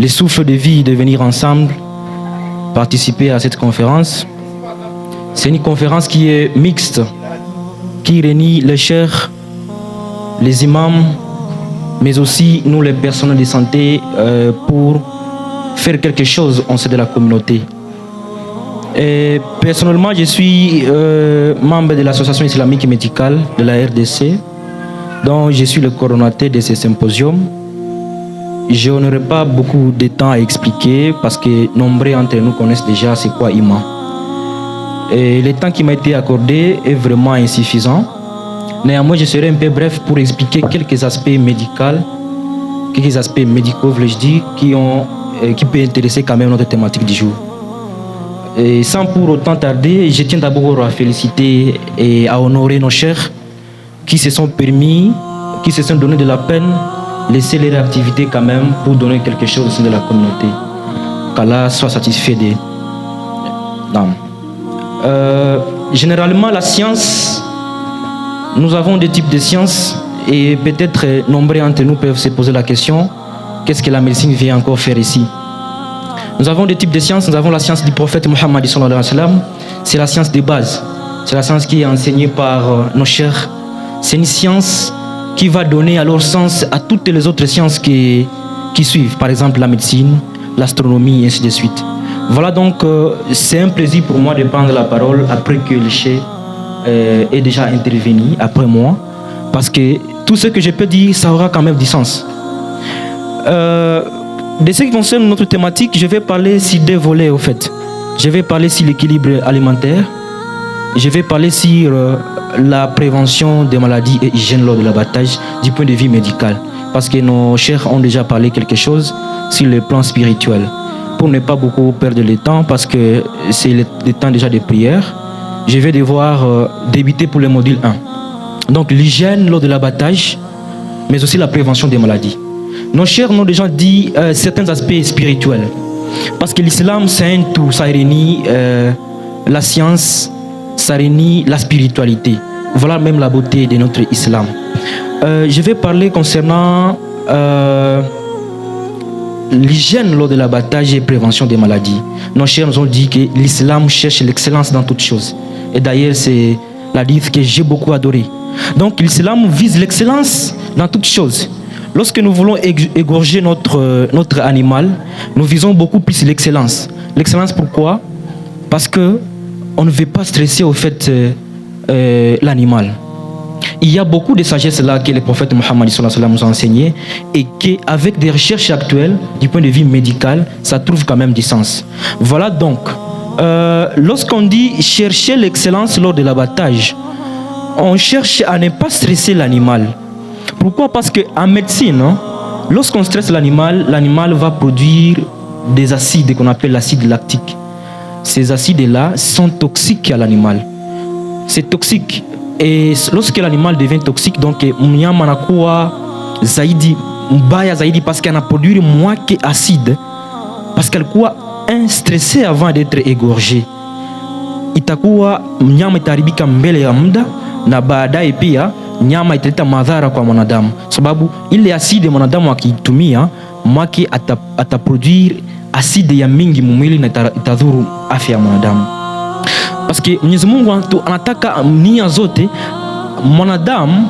le souffle de vie de venir ensemble participer à cette conférence. C'est une conférence qui est mixte, qui réunit les chers, les imams, mais aussi nous les personnels de santé pour faire quelque chose en sein de la communauté. Et personnellement, je suis membre de l'association islamique et médicale de la RDC, dont je suis le coordonnateur de ce symposium. Je n'aurai pas beaucoup de temps à expliquer parce que nombreux d'entre nous connaissent déjà c'est quoi IMA. Et le temps qui m'a été accordé est vraiment insuffisant. Néanmoins, je serai un peu bref pour expliquer quelques aspects médicaux, voulais-je dire, qui peuvent intéresser quand même notre thématique du jour. Et sans pour autant tarder, je tiens d'abord à féliciter et à honorer nos chers qui se sont permis, qui se sont donné de la peine, laisser leur activité quand même pour donner quelque chose au sein de la communauté. Qu'Allah soit satisfait des dames. Généralement, la science, nous avons des types de sciences et peut-être nombreux d'entre nous peuvent se poser la question, qu'est-ce que la médecine vient encore faire ici? Nous avons des types de sciences. Nous avons la science du prophète Mohammed sallallahu alayhi wa sallam. C'est la science de base. C'est la science qui est enseignée par nos chers. C'est une science qui va donner alors sens à toutes les autres sciences qui suivent. Par exemple, la médecine, l'astronomie et ainsi de suite. Voilà donc, c'est un plaisir pour moi de prendre la parole après que le chef est déjà intervenu, après moi. Parce que tout ce que je peux dire, ça aura quand même du sens. De ce qui concerne notre thématique, je vais parler sur deux volets au fait. Je vais parler sur l'équilibre alimentaire. Je vais parler sur la prévention des maladies et hygiène lors de l'abattage du point de vue médical. Parce que nos chers ont déjà parlé quelque chose sur le plan spirituel. Pour ne pas beaucoup perdre le temps, parce que c'est le temps déjà de prière, je vais devoir débuter pour le module 1. Donc l'hygiène lors de l'abattage, mais aussi la prévention des maladies. Nos chers ont déjà dit certains aspects spirituels. Parce que l'islam, c'est un tout. Ça réunit la science, ça réunit la spiritualité. Voilà même la beauté de notre islam. Je vais parler concernant l'hygiène lors de l'abattage et prévention des maladies. Nos chers nous ont dit que l'islam cherche l'excellence dans toutes choses. Et d'ailleurs, c'est l'hadith que j'ai beaucoup adoré. Donc l'islam vise l'excellence dans toutes choses. Lorsque nous voulons égorger notre animal, nous visons beaucoup plus l'excellence. L'excellence pourquoi? Parce que on ne veut pas stresser au fait l'animal. Il y a beaucoup de sagesse là que le prophète Mohammed sallallahu alayhi wa sallam nous a enseigné et qu'avec des recherches actuelles du point de vue médical, ça trouve quand même du sens. Voilà donc, lorsqu'on dit chercher l'excellence lors de l'abattage, on cherche à ne pas stresser l'animal. Pourquoi? Parce qu'en médecine, lorsqu'on stresse l'animal, l'animal va produire des acides qu'on appelle l'acide lactique. Ces acides-là sont toxiques à l'animal. C'est toxique. Et lorsque l'animal devient toxique, donc mnyama anakuwa zaidi mbaya zaidi parce qu'il a produit moins qu'acide, parce qu'elle kuwa stressé avant d'être égorgé. Itakuwa mnyama itaribika mbele ya muda na baadaye pia nyama italeta madhara kwa mwanadamu, sababu ile asidi mwanadamu akitumia mwake ataproduire asidi ya mingi mwili na itadhuru afya ya mwanadamu. Paske Mwenyezi Mungu anataka nia zote mwanadamu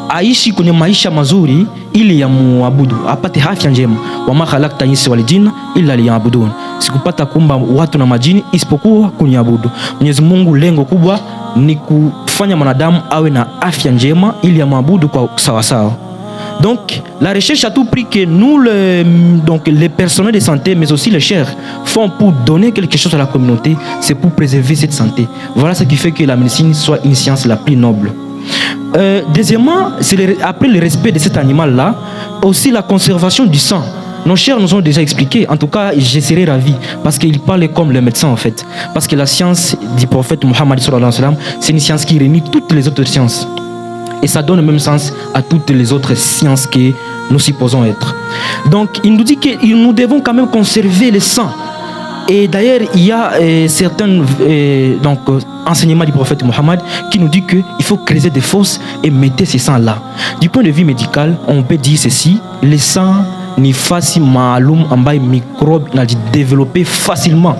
aishi kwenye maisha mazuri ili ya muabudu, apate afya njema. Wama khalaqta insa wal jinna illa liya'budun, sikupata kuumba watu na majini isipokuwa kuniabudu. Mwenyezi Mungu lengo kubwa ni kufanya mwanadamu awe na afya njema ili amwabudu kwa sawa sawa. Donc la recherche à tout prix que nous les personnels de santé mais aussi les chers font pour donner quelque chose à la communauté, c'est pour préserver cette santé. Voilà ce qui fait que la médecine soit une science la plus noble. Deuxièmement, c'est après le respect de cet animal-là, aussi la conservation du sang. Nos chers nous ont déjà expliqué, en tout cas je serais ravi, parce qu'ils parlent comme les médecins en fait. Parce que la science du prophète Mohammed sallallahu alayhi wa sallam, c'est une science qui réunit toutes les autres sciences. Et ça donne le même sens à toutes les autres sciences que nous supposons être. Donc il nous dit que nous devons quand même conserver le sang. Et d'ailleurs, il y a certains enseignements du prophète Mohammed qui nous dit qu'il faut creuser des fosses et mettre ces sangs là. Du point de vue médical, on peut dire ceci, le sang ni fasi maalum ambaye microbe inajidevelope facilement.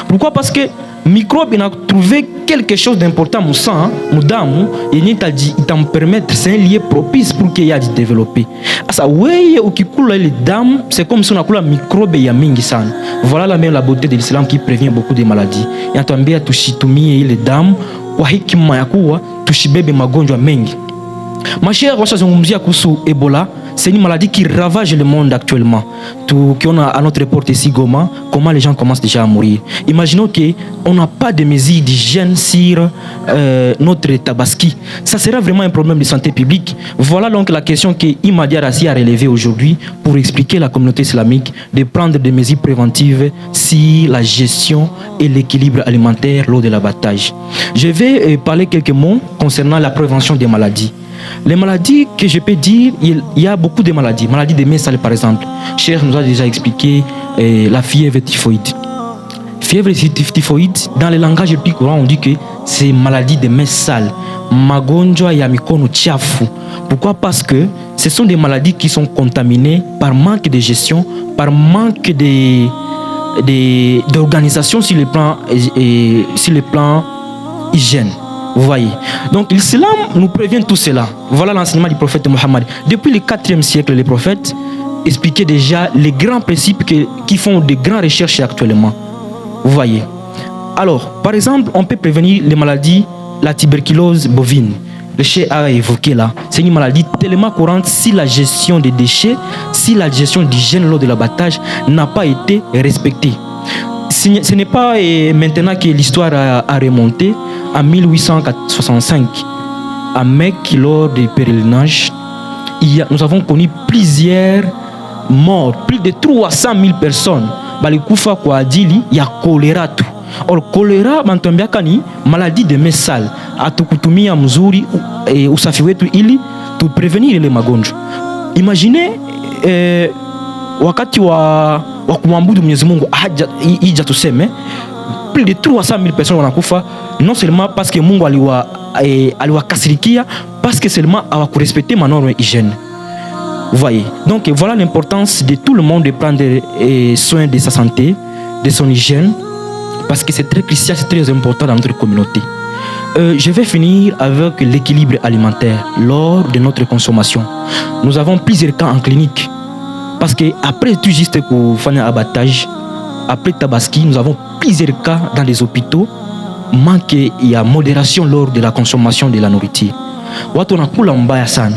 Pourquoi? Parce que microbe ina trouvé quelque chose d'important mu sang, mu damu yenye itampermettre, c'est un lieu propice pour que ya développer. Asa weye ukikula ile damu, c'est comme si unakula microbe ya mingi sana. Voilà la même la beauté de l'islam qui prévient beaucoup de maladies. Yanatuambia tushitumie ile damu kwa hikima ya kuwa tushibebe magonjwa mengi. Ma chère, washazungumzia kuhusu Ebola. C'est une maladie qui ravage le monde actuellement. Tout qu'on a à notre porte ici, Goma, comment les gens commencent déjà à mourir. Imaginons qu'on n'a pas de mesures d'hygiène sur notre Tabaski. Ça sera vraiment un problème de santé publique. Voilà donc la question que Imadi Arassi a relevée aujourd'hui pour expliquer à la communauté islamique de prendre des mesures préventives sur la gestion et l'équilibre alimentaire lors de l'abattage. Je vais parler quelques mots concernant la prévention des maladies. Les maladies que je peux dire, il y a beaucoup de maladies. Maladie des mains sales par exemple. Cher nous a déjà expliqué la fièvre typhoïde. Fièvre typhoïde, dans le langage le plus courant, on dit que c'est maladie des mains sales. Magonjwa ya mikono chafu. Pourquoi? Parce que ce sont des maladies qui sont contaminées par manque de gestion, par manque d'organisation sur le plan hygiène. Vous voyez. Donc l'islam nous prévient tout cela. Voilà l'enseignement du prophète Mohammed. Depuis le 4e siècle, les prophètes expliquaient déjà les grands principes qui font de grandes recherches actuellement. Vous voyez. Alors, par exemple, on peut prévenir les maladies, la tuberculose bovine. Le chef a évoqué là. C'est une maladie tellement courante si la gestion des déchets, si la gestion d'hygiène lors de l'abattage n'a pas été respectée. Ce n'est pas maintenant que l'histoire a remonté. En 1865, à Mecque, lors des pèlerinages, nous avons connu plusieurs morts, plus de 300 000 personnes. Balikufa kwa ajili ya choléra tu. Or choléra mantuambiaka ni maladie de mains sales. Atukutumia mzuri usafi wetu ili tu prevenir ile magonjwa. Imagine wakati wa kumwabudu Mwenyezi Mungu hija tuseme plus de 300 000 personnes wanakufa, non seulement parce que Mungu aliwakasirikia, parce que seulement hawakurespecter ma norme hygiène. Vous voyez. Donc voilà l'importance de tout le monde de prendre soin de sa santé, de son hygiène, parce que c'est très crucial, c'est très important dans notre communauté. Je vais finir avec l'équilibre alimentaire lors de notre consommation. Nous avons plusieurs cas en clinique, parce que après tout juste pour faire un abattage, après Tabaski, nous avons plusieurs cas dans les hôpitaux. Manque ya modération lors de la consommation de la nourriture. Watu wanakula mbaya sana.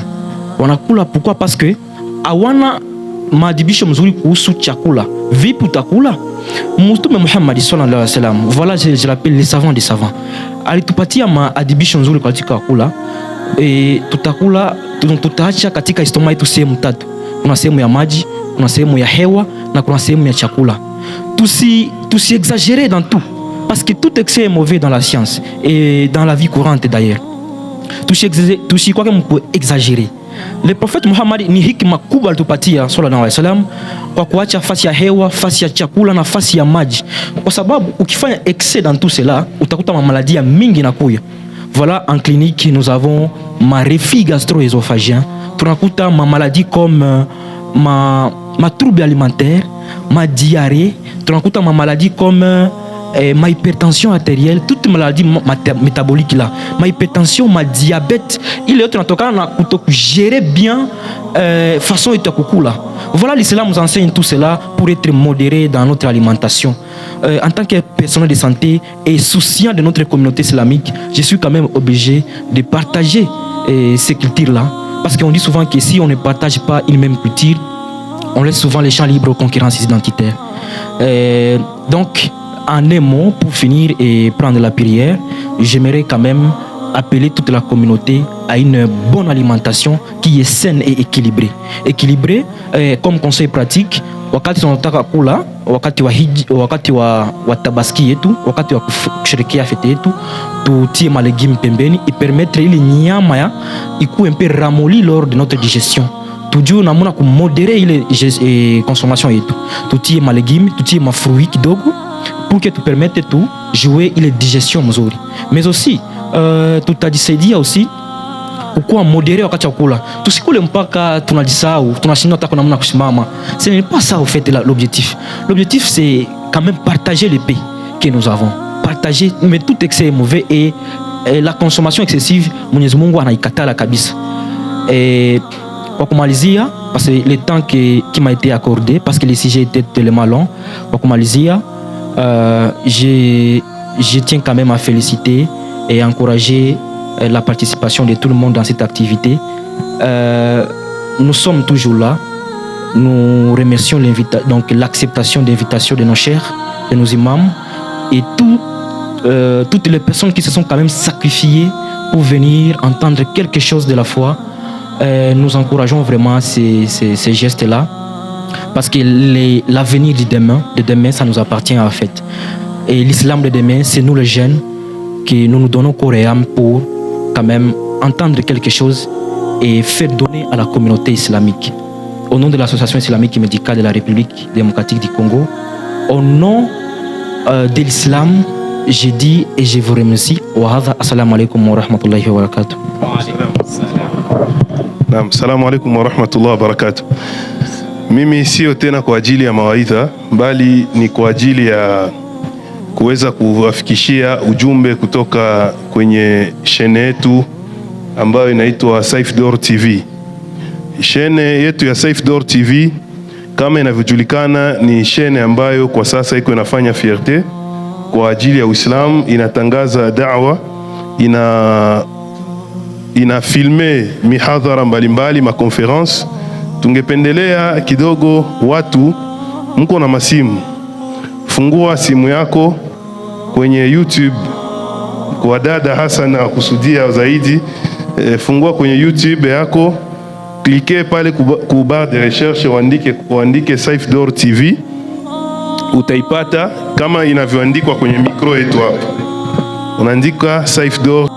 Wanakula pourquoi? Parce que hawana maadibisho mzuri kuhusu chakula. Vipi utakula? Mtume Muhammad sallallahu alaihi wasallam, voilà je l'appelle les savants des savants. Alitupatia maadibisho mzuri katika kula. Tutakula, tutaacha katika stoma yetu sehemu tatu. Kuna sehemu ya maji, kuna sehemu ya hewa na kuna sehemu ya chakula. Tout exagérer dans tout, parce que tout excès est mauvais dans la science et dans la vie courante d'ailleurs. Tout quoi qu'on peut exagérer. Le prophète Muhammad ni hikma kubwa alitupatia sallallahu alaihi wasallam kwa kuacha fasi ya hewa, fasi ya chakula na fasi ya maji, kwa sababu ukifanya excès dans tout cela utakuta maladie ya mingi nakuya. Voilà, en clinique nous avons ma reflux gastro-œsophagien, tunakuta ma maladie comme ma trouble alimentaire, ma diarrhée, tunakuta ma maladie comme ma hypertension artérielle, toute maladie métabolique là, ma hypertension, ma diabète, il est tunatoka na gérer bien façon et kukula. Voilà, l'islam nous enseigne tout cela pour être modéré dans notre alimentation. En tant que personnel de santé et souciant de notre communauté islamique, je suis quand même obligé de partager ces cultures-là, parce qu'on dit souvent que si on ne partage pas une même culture, on laisse souvent les champs libres aux concurrences identitaires. Donc, en un mot, pour finir et prendre la prière, j'aimerais quand même appeler toute la communauté à une bonne alimentation qui est saine et équilibrée. Équilibrée, comme conseil pratique, wakati tunataka kula, wakati wa tabaski yetu, wakati wa kusherehekea fete yetu, tutie malegimi pembeni et permettre ili nyama ya ikuwe un peu ramolli lors de notre digestion. Tujue namuna kumodere ile consommation yetu. Tutie malegimi, tutie mafruits kidogo pour que tu permettes tout jouer ile digestion mzuri. Mais aussi tutajisaidia aussi kukuwa modéré wakati wa kula. Tusikule mpaka tunajisahau, tunashindwa hata kuna namna kusimama. Ce n'est pas ça au fait l'objectif. L'objectif c'est quand même partager les paix que nous avons. Partager, mais tout excès est mauvais et la consommation excessive Mwenyezi Mungu anaikatala kabisa. Et kwa kumalizia, parce que le temps qui m'a été accordé, parce que le sujet était tellement long, kwa kumalizia, je tiens quand même à féliciter et encourager la participation de tout le monde dans cette activité. Nous sommes toujours là. Nous remercions donc l'acceptation d'invitation de nos chers, de nos imams et toutes les personnes qui se sont quand même sacrifiées pour venir entendre quelque chose de la foi. Nous encourageons vraiment ces gestes-là parce que l'avenir de demain, ça nous appartient en fait. Et l'islam de demain, c'est nous les jeunes que nous nous donnons corps et âme pour quand même entendre quelque chose et faire donner à la communauté islamique. Au nom de l'Association islamique et médicale de la République démocratique du Congo, au nom de l'islam, je dis et je vous remercie. Wa hadha, assalamu alaikum wa rahmatullahi wa barakatuh. Naam, salamu alaikum wa rahmatullahi wa barakatuh. Mimi sio tena kwa ajili ya mawaidha, bali ni kwa ajili ya kuweza kuwafikishia ujumbe kutoka kwenye shene yetu ambayo inaitwa Saif Dor TV. Shene yetu ya Saif Dor TV kama inavyojulikana ni shene ambayo kwa sasa iko inafanya fierté kwa ajili ya Uislamu, inatangaza da'wa, ina filme mihadhara mbalimbali, makonference. Tungependelea kidogo watu mko na masimu, fungua simu yako kwenye YouTube kwa dada Hassan akusudia zaidi, fungua kwenye YouTube yako, klike pale ku barre de recherche, uandike Saif Dor TV, utaipata kama inavyoandikwa kwenye mikro yetu hapa. Unaandika Saif Dor